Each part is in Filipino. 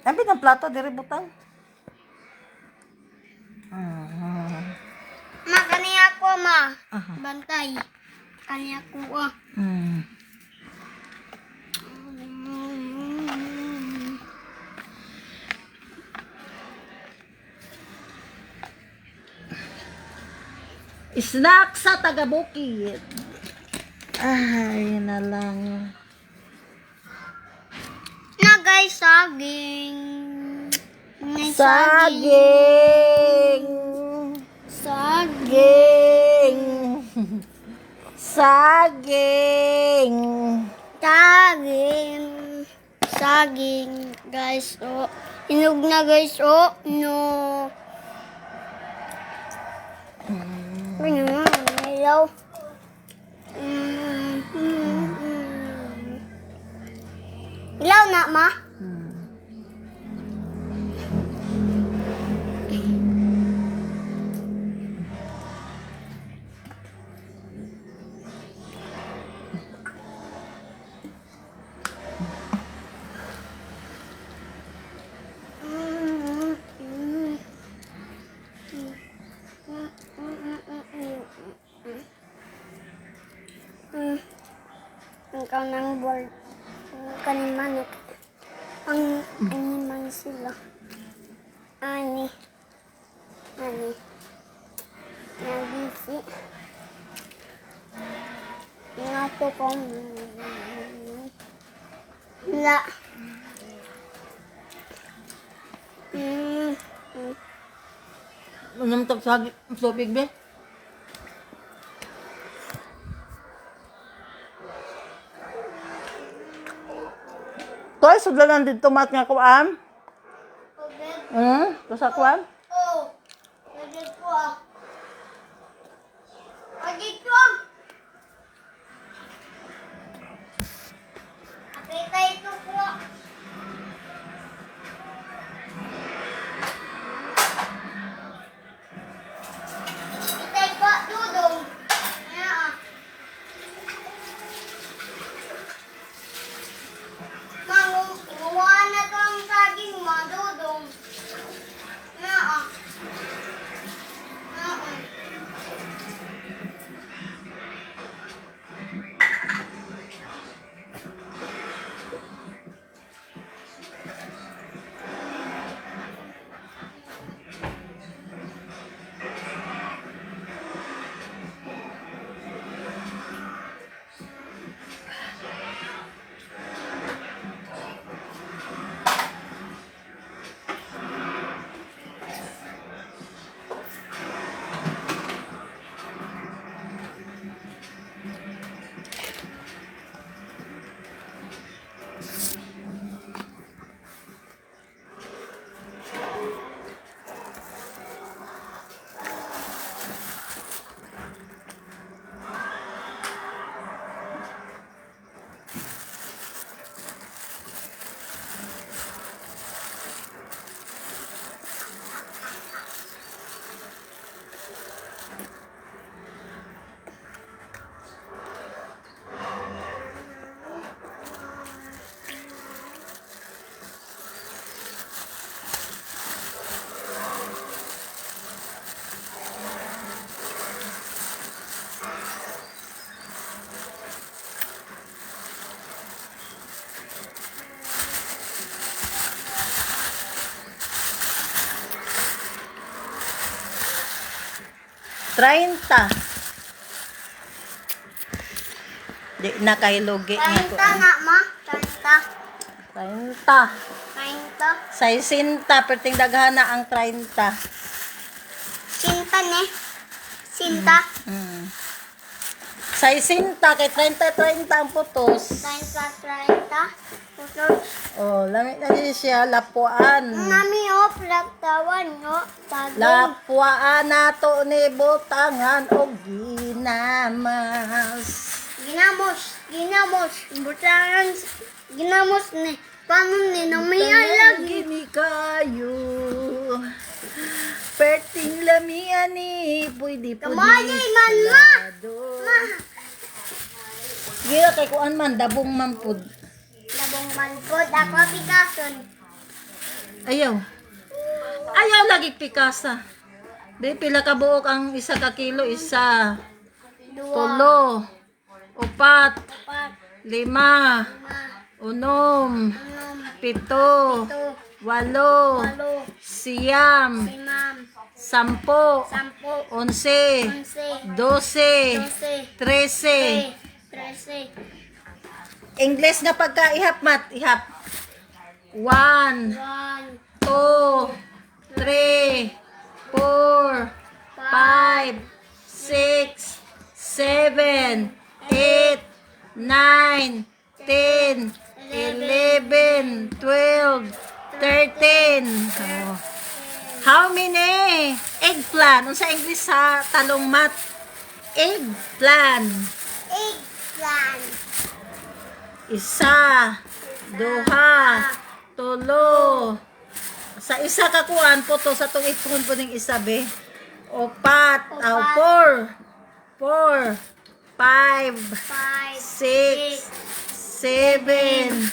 Ambil ng plato, diri butang. Ma, kani ako, ma. Bantay. Kani ako, Snack sa taga-bukid. Ay, na lang. Na, guys, saging. May Saging. Saging. Saging. Saging. Saging, guys, oh. Inog na, guys, oh. No. Ano nga, ilaw. Ilaw na, ma. Ang kanang board. Ang kanimanok. Ang animan sila. Ani. Nabisi. Nga po kong. La. Anong saging? Tubig, be? Toy, sudlanan din tomat nga kuan. To sa kuan? Oh. Lagyan ko ah. Lagyan ko ah. Nakita ito po ah. Kita ko ah, dudong. Ayan ah. Gumawa na to ang saging mo, dudong. Ayan ah. Treinta. Di na kay lugi nga 30 kuan. na, ma. 30. 30. 30. 60 perting daghana ang 30. Sinta ne. Sinta. 60 kay 30 ang putos. 30. Putos. Oh, lamig na din siya lapuan. Nami o, plagtawan no. Tagong. Lapuan nato ni butangan og ginamas. Ginamos. Butangan. Ginamos ni. Paano ni namiyalag? Gini kayo. Perting lamian ni pwede po Kamay man ma. Ma. Gira kay kuan man dabong man pud. Labong man po. Ako apikason. Ayaw. Ayaw lagi pikasa. Di pila ka buok ang isa ka kilo, isa, tulo, upat, lima, unom, pito, walo, siyam, sampo, 11, 12, 13. English na pagka-ihap, mat, ihap. 1, 2, 3, 4, 5, 6, 7, 8, 9, 10, 11, 12, 13. Oh. How many? Eggplant. Ano sa English sa talong mat? Eggplant. Isa, duha, tulo. Sa isa ka kuan po to sa tong ipon po ning isa be. Opat, 4, 5, 6, 7,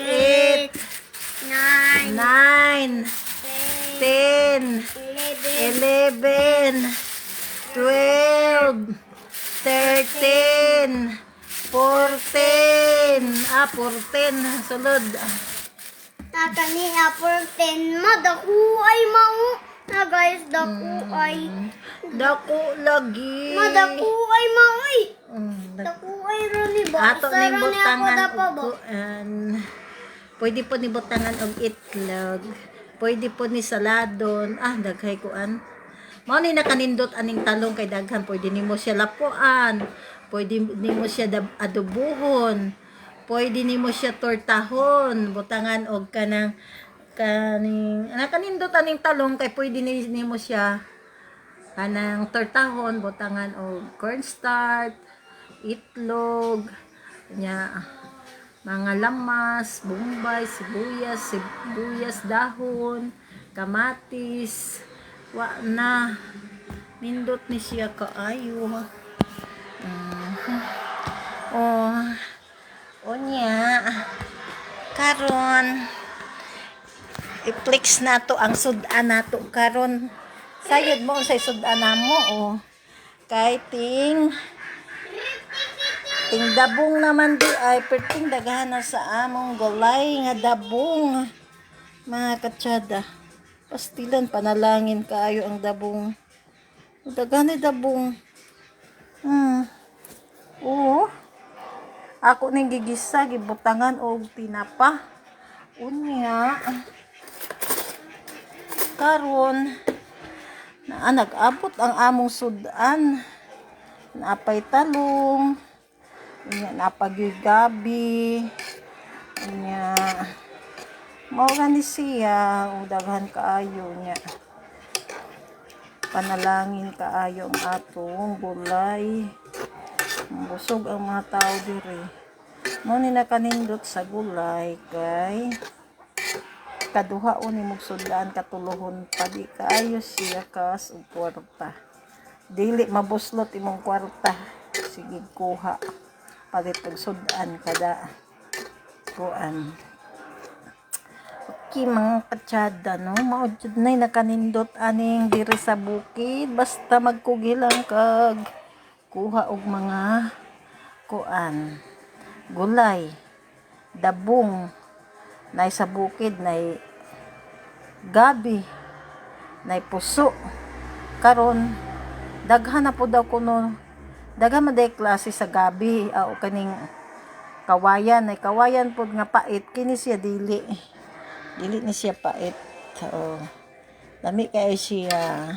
8, 9, 10, 11, 12, 13, 14. 14. Sulod. Nakani apple 10 ma daku ay mau na guys daku ay Dako lagi. ma daku ay mau ay Mm, daku ay roni ba Ato ning butangan og kuan. Pwede po ni butangan og itlog. Pwede po ni saladon. Daghay kuan. Mao ni nakanindot aning talong kay daghan. Pwede nimo siya lapuan. Pwede nimo siya adobohon. Pwede nimo siya tortahon. Butangan og kanang kaning nakanindot aning talong kay pwede nimo siya kanang tortahon, butangan og cornstarch, itlog, nya mga lamas, bombay, sibuyas dahon, kamatis, wa na nindot ni siya kaayo. Onya karon i-flex nato ang sudan nato karon. Sayod mo sa sudan namo kay ting dabong naman di ay perting daghan na sa among gulay nga dabong mga katsada. Pastilan panalangin kaayo ang dabong. Daghan ni dabong. Ako ning gigisa gibutangan og tinapa. Unya karon na nag-abot ang among sudan. Napay talong. Unya napagyoy gabi. Unya mao gani siya daghan kaayo nya. Panalangin kaayo ang atong gulay. Busog ang mga tao diri. Mo ni nakanindot sa gulay kay kaduhaon ni mong sudan katuluhon pa di kaayo siya kas og kwarta. Dili mabuslot imong kwarta. Sige kuha palit og sudan kada kuan. Okay mga katsada no, mao jud nay nakanindot aning diri sa bukid basta magkugilang kag kuha og mga kuan gulay, dabong, nay sa bukid nay gabi, nay puso. Karon daghan na po daw kuno, daghan man day klase sa gabi o kaning kawayan, nay kawayan pod nga pait kini siya dili ni siya pait. Lami kay siya.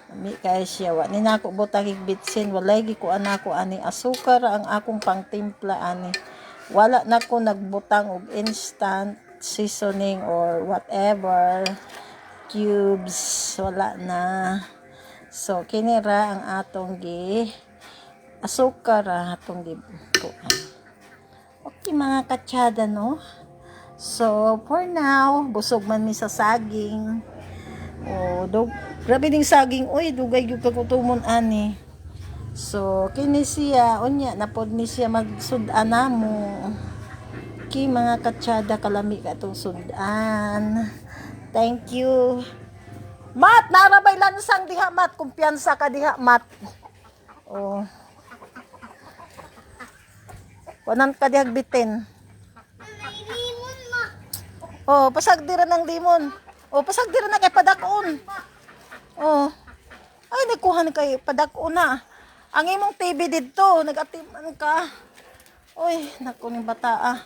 Lami kay siya. Wa ni nako butang bitsin, walay gi ko anako ani asukar ang akong pangtimpla ani. Wala nako nagbutang og instant seasoning or whatever cubes, wala na. So kini ra ang atong gi asukar atong gi kuan. Okay mga katsada no. So, for now, busog man mi sa saging. Grabe ding saging. Uy, dugay yung kakutumon ani. So, kini siya, unya, napod ni siya magsudan mo. Okay, mga katsada, kalami ka itong sudan. Thank you. Mat, narabay lansang diha, Mat. Kumpiyansa ka diha, Mat. Oh. Wanan ka diha bitin. May limon, ma. Oh, pasagdira ng limon. Oh, pasagdira na kay padakon. Oh. Ay, nagkuha na kay padakon na. Ang imong TV dito, nagatiman ka. Uy, naku ni bata ah.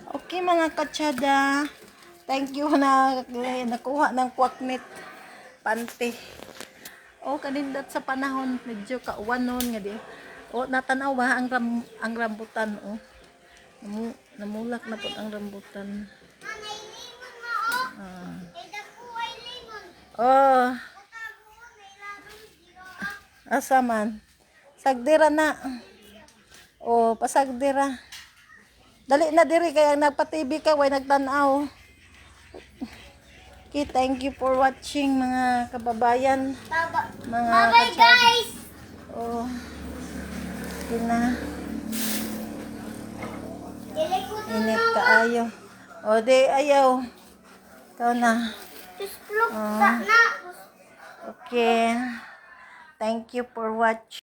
Okay, mga katsada. Thank you na nakuha ng kwaknit pante. Oh, kanindot sa panahon, medyo kauwanon nga di. Oh, natanaw ba ang rambutan oh. Namulak na po ang rambutan. Ma, may limon, ma, oh. Kay dako ay limon. Oh, Tago, may lamang dito, asa man. Sagdira na. Oh, pasagdira. Dali na diri kaya nagpa-TV ka, way nagtanaw. Okay, thank you for watching mga kababayan. Mga Bye-bye, katsada. guys. Oh. Yun na. Dili ko to Init kaayo. O di ayaw. Ikaw na. Just look na. Okay. Thank you for watching.